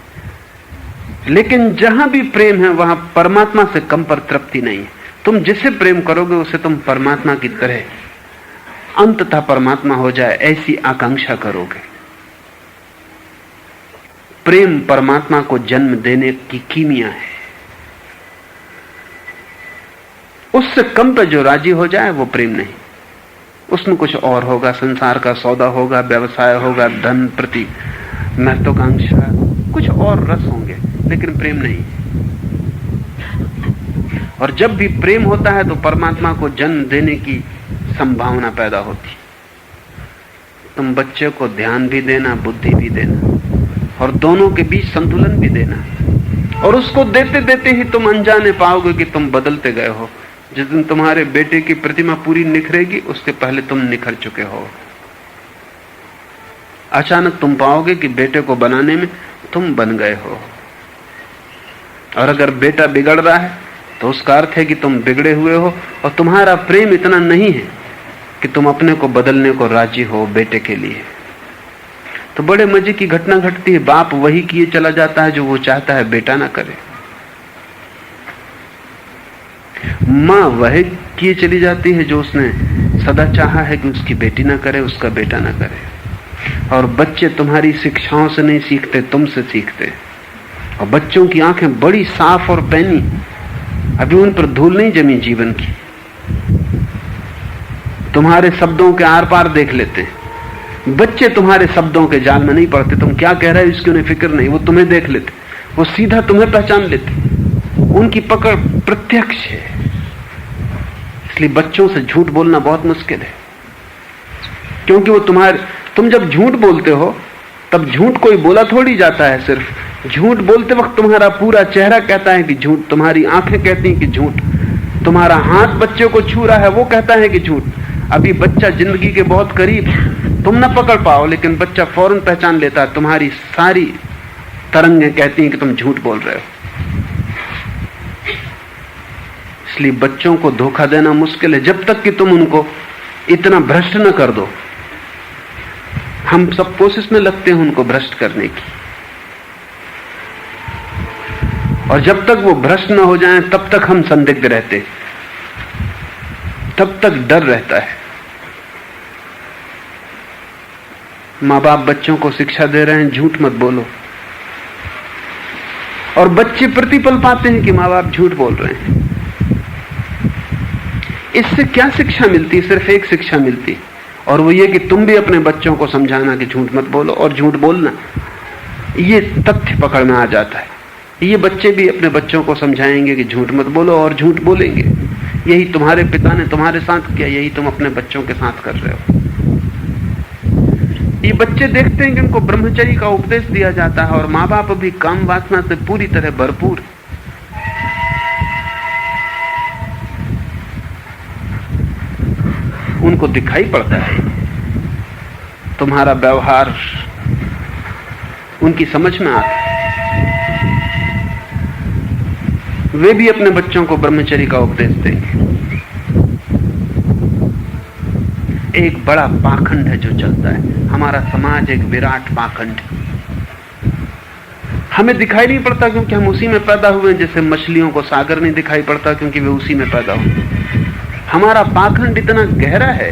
Speaker 1: लेकिन जहां भी प्रेम है वहां परमात्मा से कम पर तृप्ति नहीं है। तुम जिसे प्रेम करोगे उसे तुम परमात्मा की तरह अंततः परमात्मा हो जाए, ऐसी आकांक्षा करोगे। प्रेम परमात्मा को जन्म देने की कीमिया है। उससे कम पे जो राजी हो जाए वो प्रेम नहीं। उसमें कुछ और होगा, संसार का सौदा होगा, व्यवसाय होगा, धन प्रति महत्वाकांक्षा, कुछ और रस होंगे, लेकिन प्रेम नहीं। और जब भी प्रेम होता है तो परमात्मा को जन्म देने की संभावना पैदा होती। तुम बच्चे को ध्यान भी देना, बुद्धि भी देना, और दोनों के बीच संतुलन भी देना। और उसको देते देते ही तुम अनजाने पाओगे कि तुम बदलते गए हो। जिस दिन तुम्हारे बेटे की प्रतिमा पूरी निखरेगी, उसके पहले तुम निखर चुके हो। अचानक तुम पाओगे कि बेटे को बनाने में तुम बन गए हो। और अगर बेटा बिगड़ रहा है तो उसका अर्थ है कि तुम बिगड़े हुए हो, और तुम्हारा प्रेम इतना नहीं है कि तुम अपने को बदलने को राजी हो बेटे के लिए। तो बड़े मजे की घटना घटती है। बाप वही किए चला जाता है जो वो चाहता है बेटा ना करे। मां वह किए चली जाती है जो उसने सदा चाहा है कि उसकी बेटी ना करे, उसका बेटा ना करे। और बच्चे तुम्हारी शिक्षाओं से नहीं सीखते, तुमसे सीखते। और बच्चों की आंखें बड़ी साफ और पैनी, अभी उन पर धूल नहीं जमी जीवन की। तुम्हारे शब्दों के आर पार देख लेते हैं। बच्चे तुम्हारे शब्दों के जाल में नहीं पड़ते। तुम क्या कह रहे हो इसकी उन्हें फिक्र नहीं, वो तुम्हें देख लेते, वो सीधा तुम्हें पहचान लेते। उनकी पकड़ प्रत्यक्ष है। इसलिए बच्चों से झूठ बोलना बहुत मुश्किल है, क्योंकि वो तुम जब झूठ बोलते हो तब झूठ कोई बोला थोड़ी जाता है। सिर्फ झूठ बोलते वक्त तुम्हारा पूरा चेहरा कहता है कि झूठ, तुम्हारी आंखें कहती हैं कि झूठ, तुम्हारा हाथ बच्चे को छू रहा है वो कहता है कि झूठ। अभी बच्चा जिंदगी के बहुत करीब, तुम ना पकड़ पाओ, लेकिन बच्चा फौरन पहचान लेता है। तुम्हारी सारी तरंगें कहती हैं कि तुम झूठ बोल रहे हो। इसलिए बच्चों को धोखा देना मुश्किल है, जब तक कि तुम उनको इतना भ्रष्ट न कर दो। हम सब कोशिश में लगते हैं उनको भ्रष्ट करने की, और जब तक वो भ्रष्ट न हो जाएं तब तक हम संदिग्ध रहते, तब तक डर रहता है। माँ बाप बच्चों को शिक्षा दे रहे हैं झूठ मत बोलो, और बच्चे प्रतिपल पाते हैं कि माँ बाप झूठ बोल रहे हैं। इससे क्या शिक्षा मिलती? सिर्फ एक शिक्षा मिलती, और वो ये कि तुम भी अपने बच्चों को समझाना कि झूठ मत बोलो। और झूठ बोलना ये तथ्य पकड़ में आ जाता है। ये बच्चे भी अपने बच्चों को समझाएंगे कि झूठ मत बोलो, और झूठ बोलेंगे। यही तुम्हारे पिता ने तुम्हारे साथ किया, यही तुम अपने बच्चों के साथ कर रहे हो। ये बच्चे देखते हैं कि उनको ब्रह्मचर्य का उपदेश दिया जाता है, और माँ बाप भी काम वासना से पूरी तरह भरपूर। उनको दिखाई पड़ता है तुम्हारा व्यवहार, उनकी समझ में आता है। वे भी अपने बच्चों को ब्रह्मचर्य का उपदेश देंगे। एक बड़ा पाखंड है जो चलता है, हमारा समाज एक विराट पाखंड। हमें दिखाई नहीं पड़ता क्योंकि हम उसी में पैदा हुए, जैसे मछलियों को सागर नहीं दिखाई पड़ता क्योंकि वे उसी में पैदा हुए। हमारा पाखंड इतना गहरा है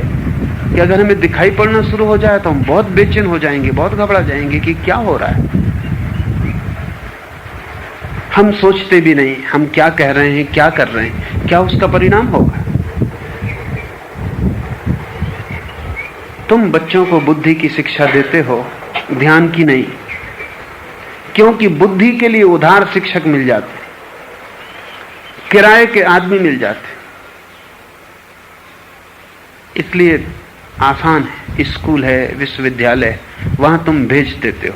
Speaker 1: कि अगर हमें दिखाई पड़ना शुरू हो जाए तो हम बहुत बेचैन हो जाएंगे, बहुत घबरा जाएंगे कि क्या हो रहा है। हम सोचते भी नहीं हम क्या कह रहे हैं, क्या कर रहे हैं, क्या उसका परिणाम होगा। तुम बच्चों को बुद्धि की शिक्षा देते हो, ध्यान की नहीं, क्योंकि बुद्धि के लिए उधार शिक्षक मिल जाते, किराए के आदमी मिल जाते। इसलिए आसान है, स्कूल है, विश्वविद्यालय, वहां तुम भेज देते हो।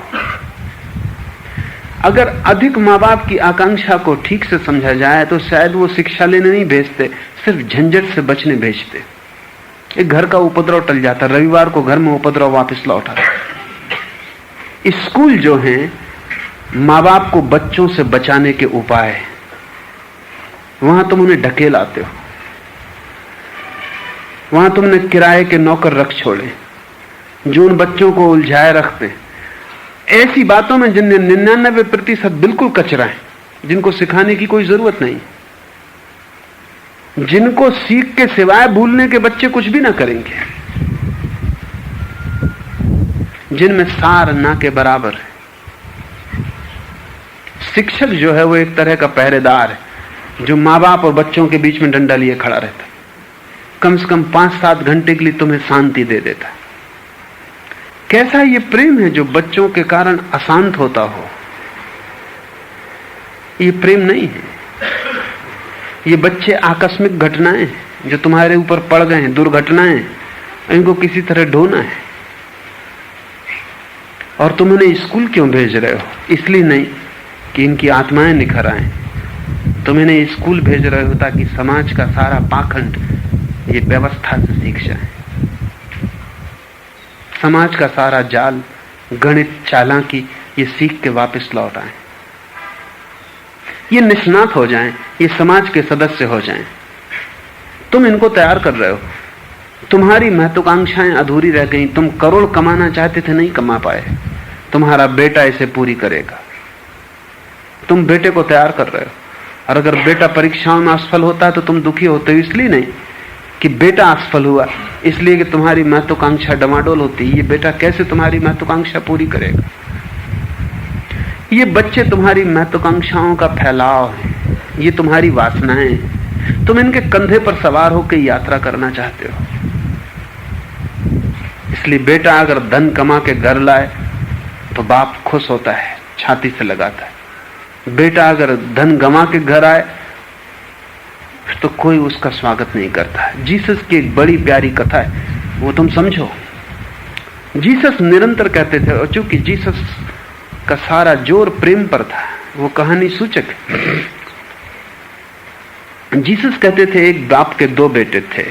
Speaker 1: अगर अधिक माँ बाप की आकांक्षा को ठीक से समझा जाए तो शायद वो शिक्षा लेने नहीं भेजते, सिर्फ झंझट से बचने भेजते। एक घर का उपद्रव टल जाता, रविवार को घर में उपद्रव वापस लौटा। स्कूल जो है माँ बाप को बच्चों से बचाने के उपाय है, वहां तुम उन्हें ढकेल आते हो। वहां तुमने किराए के नौकर रख छोड़े जो उन बच्चों को उलझाए रखते, ऐसी बातों में जिनमें 99% बिल्कुल कचरा है, जिनको सिखाने की कोई जरूरत नहीं, जिनको सीख के सिवाय भूलने के बच्चे कुछ भी ना करेंगे, जिनमें सार ना के बराबर है। शिक्षक जो है वो एक तरह का पहरेदार है, जो माँ बाप और बच्चों के बीच में डंडा लिए खड़ा रहता है। कम से कम 5-7 घंटे के लिए तुम्हें शांति दे देता है। कैसा ये प्रेम है जो बच्चों के कारण अशांत होता हो? ये प्रेम नहीं है। ये बच्चे आकस्मिक घटनाएं जो तुम्हारे ऊपर पड़ गए हैं, दुर्घटनाएं, इनको किसी तरह ढोना है। और तुम उन्हें स्कूल क्यों भेज रहे हो? इसलिए नहीं कि इनकी आत्माएं निखर आए, तुम इन्हें स्कूल भेज रहे हो ताकि समाज का सारा पाखंड ये व्यवस्था से सीख जाए, समाज का सारा जाल, गणित, चालाकी ये सीख के वापस लौट आए, ये निष्णात हो जाएं, ये समाज के सदस्य हो जाएं। तुम इनको तैयार कर रहे हो। तुम्हारी महत्वाकांक्षाएं अधूरी रह गई। तुम करोड़ कमाना चाहते थे, नहीं कमा पाए। तुम्हारा बेटा इसे पूरी करेगा। तुम बेटे को तैयार कर रहे हो। और अगर बेटा परीक्षाओं में असफल होता है तो तुम दुखी होते हो, इसलिए नहीं कि बेटा असफल हुआ, इसलिए कि तुम्हारी महत्वाकांक्षा डमाडोल होती है। ये बेटा कैसे तुम्हारी महत्वाकांक्षा पूरी करेगा? ये बच्चे तुम्हारी महत्वाकांक्षाओं का फैलाव है, ये तुम्हारी वासनाएं हैं। तुम इनके कंधे पर सवार होकर यात्रा करना चाहते हो। इसलिए बेटा अगर धन कमा के घर लाए तो बाप खुश होता है, छाती से लगाता है। बेटा अगर धन गंवा के घर आए तो कोई उसका स्वागत नहीं करता। जीसस की एक बड़ी प्यारी कथा है, वो तुम समझो। जीसस निरंतर कहते थे, और चूंकि जीसस का सारा जोर प्रेम पर था, वो कहानी सूचक है। जीसस कहते थे एक बाप के 2 बेटे थे।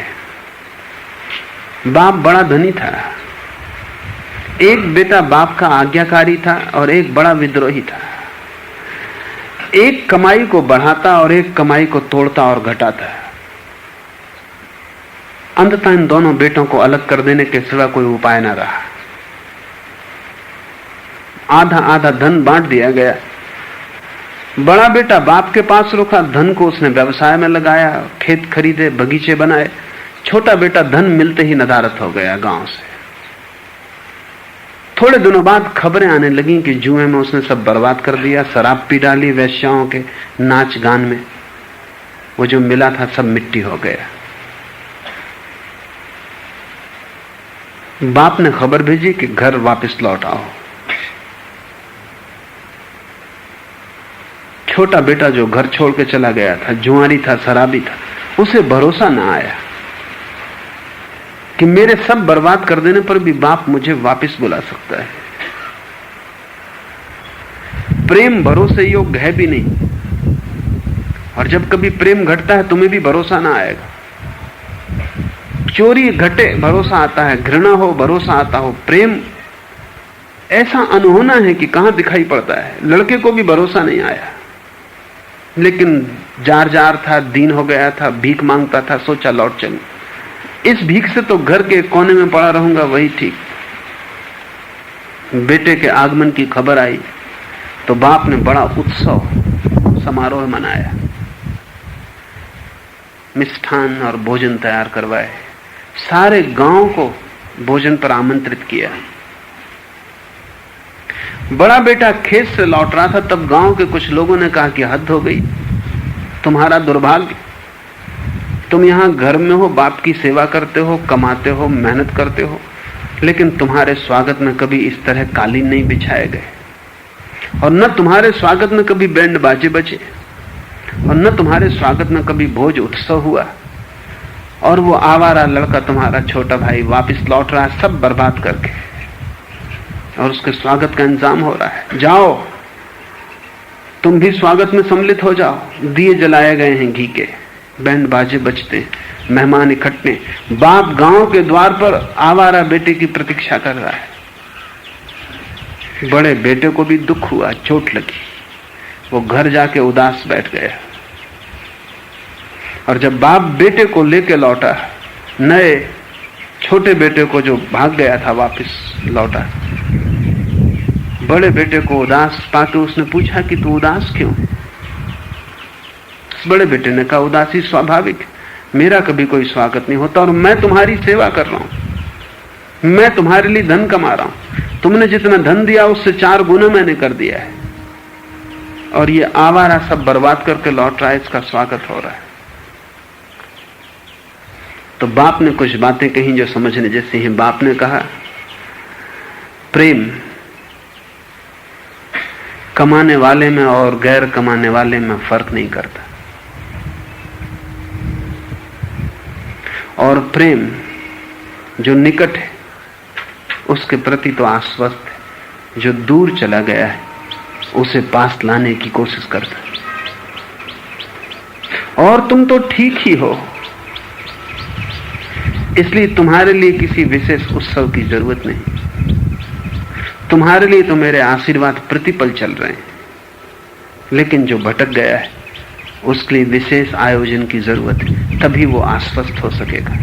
Speaker 1: बाप बड़ा धनी था। एक बेटा बाप का आज्ञाकारी था और एक बड़ा विद्रोही था। एक कमाई को बढ़ाता और एक कमाई को तोड़ता और घटाता। अंततः इन दोनों बेटों को अलग कर देने के सिवा कोई उपाय न रहा। आधा आधा धन बांट दिया गया। बड़ा बेटा बाप के पास रुका, धन को उसने व्यवसाय में लगाया, खेत खरीदे, बगीचे बनाए। छोटा बेटा धन मिलते ही नदारत हो गया गांव से। थोड़े दिनों बाद खबरें आने लगी कि जुए में उसने सब बर्बाद कर दिया, शराब पी डाली, वेश्याओं के नाच गान में वो जो मिला था सब मिट्टी हो गया। बाप ने खबर भेजी कि घर वापस लौट आओ। छोटा बेटा जो घर छोड़ के चला गया था, जुआरी था, शराबी था, उसे भरोसा ना आया कि मेरे सब बर्बाद कर देने पर भी बाप मुझे वापस बुला सकता है। प्रेम भरोसे योग्य है भी नहीं, और जब कभी प्रेम घटता है तुम्हें भी भरोसा ना आएगा। चोरी घटे भरोसा आता है, घृणा हो भरोसा आता हो। प्रेम ऐसा अनहोना है कि कहां दिखाई पड़ता है। लड़के को भी भरोसा नहीं आया, लेकिन जार जार था, दीन हो गया था, भीख मांगता था, सोचा लौट चलूं। इस भीख से तो घर के कोने में पड़ा रहूंगा, वही ठीक। बेटे के आगमन की खबर आई तो बाप ने बड़ा उत्सव समारोह मनाया, मिष्ठान और भोजन तैयार करवाए, सारे गांव को भोजन पर आमंत्रित किया। बड़ा बेटा खेत से लौट रहा था, तब गांव के कुछ लोगों ने कहा कि हद हो गई, तुम्हारा दुर्भाग्य, तुम यहां घर में हो, बाप की सेवा करते हो, कमाते हो, मेहनत करते हो, लेकिन तुम्हारे स्वागत में कभी इस तरह कालीन नहीं बिछाए गए, और न तुम्हारे स्वागत में कभी बैंड बाजे बजे, और न तुम्हारे स्वागत में कभी भोज उत्सव हुआ। और वो आवारा लड़का तुम्हारा छोटा भाई वापस लौट रहा है सब बर्बाद करके, और उसके स्वागत का इंतजाम हो रहा है। जाओ तुम भी स्वागत में सम्मिलित हो जाओ। दिए जलाए गए हैं घी के, बैंड बाजे बजते, मेहमान इकट्ठे। बाप गांव के द्वार पर आवारा बेटे की प्रतीक्षा कर रहा है। बड़े बेटे को भी दुख हुआ, चोट लगी, वो घर जाके उदास बैठ गया। और जब बाप बेटे को लेके लौटा, नए छोटे बेटे को जो भाग गया था वापस लौटा, बड़े बेटे को उदास पाके उसने पूछा कि तू उदास क्यों है? बड़े बेटे ने कहा, उदासी स्वाभाविक, मेरा कभी कोई स्वागत नहीं होता और मैं तुम्हारी सेवा कर रहा हूं, मैं तुम्हारे लिए धन कमा रहा हूं, तुमने जितना धन दिया उससे 4 गुना मैंने कर दिया है। और ये आवारा सब बर्बाद करके लौट रहा है, इसका स्वागत हो रहा है। तो बाप ने कुछ बातें कही जो समझने जैसी हैं। बाप ने कहा, प्रेम कमाने वाले में और गैर कमाने वाले में फर्क नहीं करता, और प्रेम जो निकट है उसके प्रति तो आश्वस्त है, जो दूर चला गया है उसे पास लाने की कोशिश करता है। और तुम तो ठीक ही हो, इसलिए तुम्हारे लिए किसी विशेष उत्सव की जरूरत नहीं। तुम्हारे लिए तो मेरे आशीर्वाद प्रतिपल चल रहे हैं, लेकिन जो भटक गया है उसके लिए विशेष आयोजन की जरूरत है, तभी वो आश्वस्त हो सकेगा।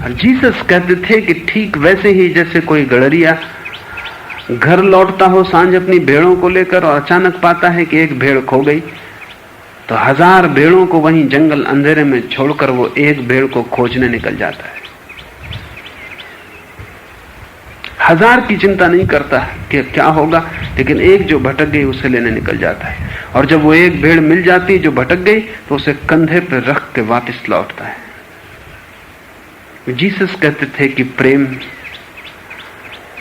Speaker 1: और जीसस कहते थे कि ठीक वैसे ही जैसे कोई गड़रिया घर लौटता हो सांझ अपनी भेड़ों को लेकर और अचानक पाता है कि एक भेड़ खो गई, तो 1000 भेड़ों को वहीं जंगल अंधेरे में छोड़कर वो एक भेड़ को खोजने निकल जाता है। 1000 की चिंता नहीं करता कि क्या होगा, लेकिन एक जो भटक गई उसे लेने निकल जाता है। और जब वो एक भेड़ मिल जाती है जो भटक गई, तो उसे कंधे पर रख के वापस लौटता है। जीसस कहते थे कि प्रेम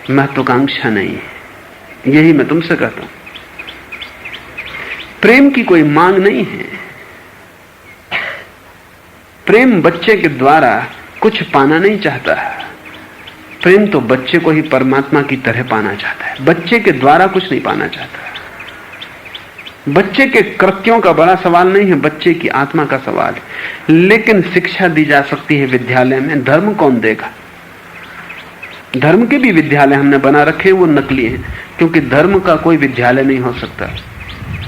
Speaker 1: महत्वाकांक्षा नहीं है। यही मैं तुमसे कहता हूं, प्रेम की कोई मांग नहीं है। प्रेम बच्चे के द्वारा कुछ पाना नहीं चाहता है। प्रेम तो बच्चे को ही परमात्मा की तरह पाना चाहता है, बच्चे के द्वारा कुछ नहीं पाना चाहता। बच्चे के कृत्यों का बड़ा सवाल नहीं है, बच्चे की आत्मा का सवाल है। लेकिन शिक्षा दी जा सकती है विद्यालय में। धर्म कौन देगा? धर्म के भी विद्यालय हमने बना रखे, वो नकली हैं, क्योंकि धर्म का कोई विद्यालय नहीं हो सकता।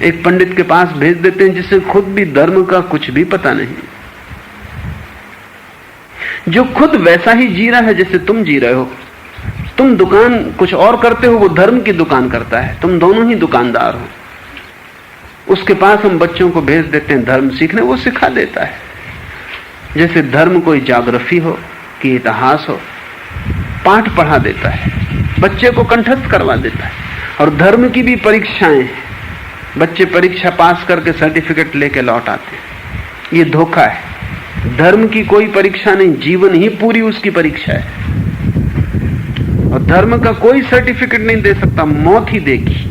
Speaker 1: एक पंडित के पास भेज देते हैं जिसे खुद भी धर्म का कुछ भी पता नहीं, जो खुद वैसा ही जी रहा है जैसे तुम जी रहे हो। तुम दुकान कुछ और करते हो, वो धर्म की दुकान करता है, तुम दोनों ही दुकानदार हो। उसके पास हम बच्चों को भेज देते हैं धर्म सीखने, वो सिखा देता है। जैसे धर्म कोई ज्योग्राफी हो कि इतिहास हो, पाठ पढ़ा देता है, बच्चे को कंठस्थ करवा देता है। और धर्म की भी परीक्षाएं हैं, बच्चे परीक्षा पास करके सर्टिफिकेट लेके लौट आते हैं। ये धोखा है। धर्म की कोई परीक्षा नहीं, जीवन ही पूरी उसकी परीक्षा है। और धर्म का कोई सर्टिफिकेट नहीं दे सकता, मौत ही देगी।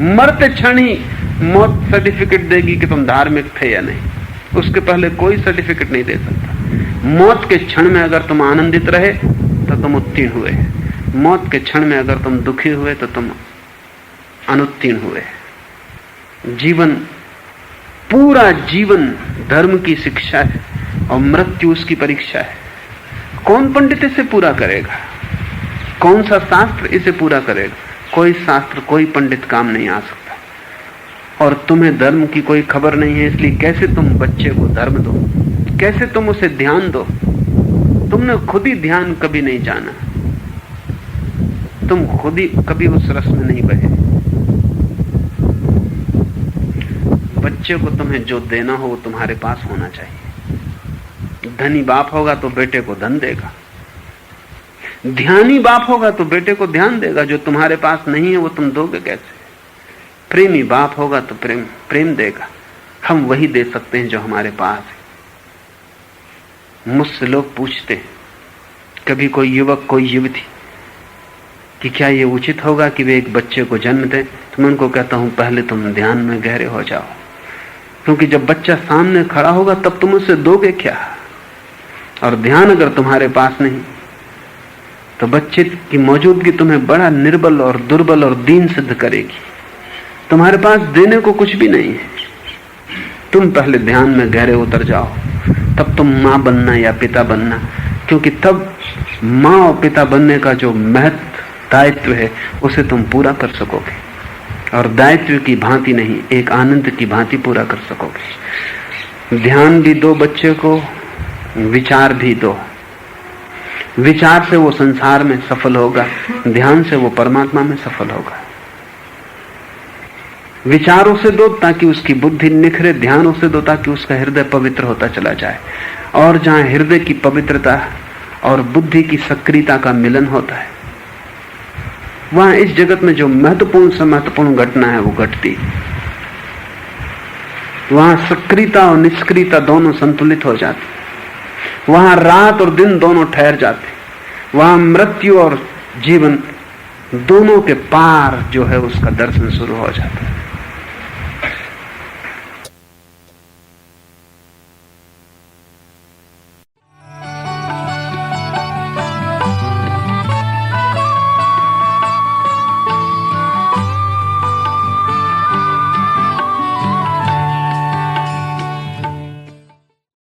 Speaker 1: मरते क्षण ही मौत सर्टिफिकेट देगी कि तुम धार्मिक थे या नहीं। उसके पहले कोई सर्टिफिकेट नहीं दे सकता। मौत के क्षण में अगर तुम आनंदित रहे तो तुम उत्तीर्ण हुए, मौत के क्षण में अगर तुम दुखी हुए तो तुम अनुत्तीर्ण हुए। जीवन, पूरा जीवन धर्म की शिक्षा है और मृत्यु उसकी परीक्षा है। कौन पंडित इसे पूरा करेगा? कौन सा शास्त्र इसे पूरा करेगा? कोई शास्त्र, कोई पंडित काम नहीं आ सकता। और तुम्हें धर्म की कोई खबर नहीं है, इसलिए कैसे तुम बच्चे को धर्म दो? कैसे तुम उसे ध्यान दो? तुमने खुद ही ध्यान कभी नहीं जाना, तुम खुद ही कभी उस रस में नहीं बहे। बच्चे को तुम्हें जो देना हो वो तुम्हारे पास होना चाहिए। धनी बाप होगा तो बेटे को धन देगा, ध्यानी बाप होगा तो बेटे को ध्यान देगा। जो तुम्हारे पास नहीं है वो तुम दोगे कैसे? प्रेमी बाप होगा तो प्रेम देगा। हम वही दे सकते हैं जो हमारे पास है। मुझसे लोग पूछते हैं, कभी कोई युवक, कोई युवती, कि क्या ये उचित होगा कि वे एक बच्चे को जन्म दें? तो मैं उनको कहता हूं, पहले तुम ध्यान में गहरे हो जाओ, क्योंकि जब बच्चा सामने खड़ा होगा तब तुम उसे दोगे क्या? और ध्यान अगर तुम्हारे पास नहीं तो बच्चे की मौजूदगी तुम्हें बड़ा निर्बल और दुर्बल और दीन सिद्ध करेगी। तुम्हारे पास देने को कुछ भी नहीं है। तुम पहले ध्यान में गहरे उतर जाओ, तब तुम मां बनना या पिता बनना, क्योंकि तब मां और पिता बनने का जो महत्व दायित्व है उसे तुम पूरा कर सकोगे। और दायित्व की भांति नहीं, एक आनंद की भांति पूरा कर सकोगे। ध्यान भी दो बच्चे को, विचार भी दो। विचार से वो संसार में सफल होगा, ध्यान से वो परमात्मा में सफल होगा। विचारों से दो ताकि उसकी बुद्धि निखरे, ध्यानों से दो ताकि उसका हृदय पवित्र होता चला जाए। और जहां हृदय की पवित्रता और बुद्धि की सक्रियता का मिलन होता है, वहां इस जगत में जो महत्वपूर्ण से महत्वपूर्ण घटना है वो घटती। वहां सक्रियता और निष्क्रियता दोनों संतुलित हो जाती। वहां रात और दिन दोनों ठहर जाते। वहां मृत्यु और जीवन दोनों के पार जो है उसका दर्शन शुरू हो जाता है।